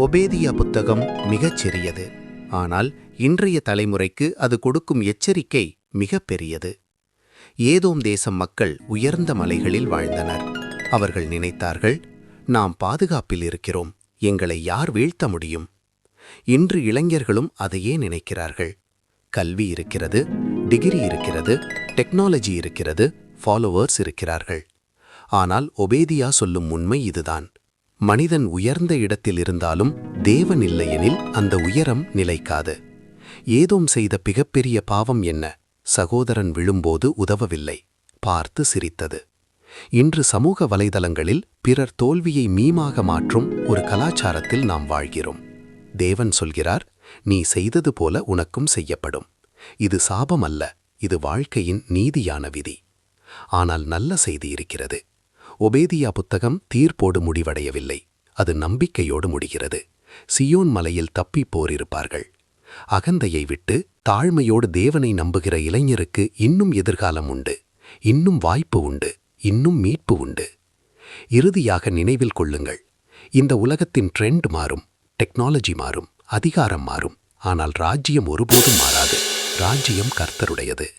ஒபேதியா புத்தகம் மிகச் சிறியது. ஆனால் இன்றைய தலைமுறைக்கு அது கொடுக்கும் எச்சரிக்கை மிகப் பெரியது. ஏதோம் தேசம் மக்கள் உயர்ந்த மலைகளில் வாழ்ந்தனர். அவர்கள் நினைத்தார்கள், நாம் பாதுகாப்பில் இருக்கிறோம், எங்களை யார் வீழ்த்த முடியும்? இன்று இளைஞர்களும் அதையே நினைக்கிறார்கள். கல்வி இருக்கிறது, டிகிரி இருக்கிறது, டெக்னாலஜி இருக்கிறது, ஃபாலோவர்ஸ் இருக்கிறார்கள். ஆனால் ஒபேதியா சொல்லும் உண்மை இதுதான்: மனிதன் உயர்ந்த இடத்தில் இருந்தாலும் தேவன் இல்லையெனில் அந்த உயரம் நிலைக்காது. ஏதோம் செய்த மிகப்பெரிய பாவம் என்ன? சகோதரன் விழும்போது உதவவில்லை, பார்த்து சிரித்தது. இன்று சமூக வலைதளங்களில் பிறர் தோல்வியை மீமாக மாற்றும் ஒரு கலாச்சாரத்தில் நாம் வாழ்கிறோம். தேவன் சொல்கிறார், நீ செய்தது போல உனக்கும் செய்யப்படும். இது சாபம் அல்ல, இது வாழ்க்கையின் நீதியான விதி. ஆனால் நல்ல செய்தி இருக்கிறது. ஒபேதியா புத்தகம் தீர்ப்போடு முடிவடையவில்லை, அது நம்பிக்கையோடு முடிகிறது. சியோன் மலையில் தப்பி போரிருப்பார்கள். அகந்தையை விட்டு தாழ்மையோடு தேவனை நம்புகிற இளைஞருக்கு இன்னும் எதிர்காலம் உண்டு, இன்னும் வாய்ப்பு உண்டு, இன்னும் மீட்பு உண்டு. இறுதியாக நினைவில் கொள்ளுங்கள், இந்த உலகத்தின் ட்ரெண்ட் மாறும், டெக்னாலஜி மாறும், அதிகாரம் மாறும், ஆனால் ராஜ்யம் ஒருபோதும் மாறாது. ராஜ்யம் கர்த்தருடையது.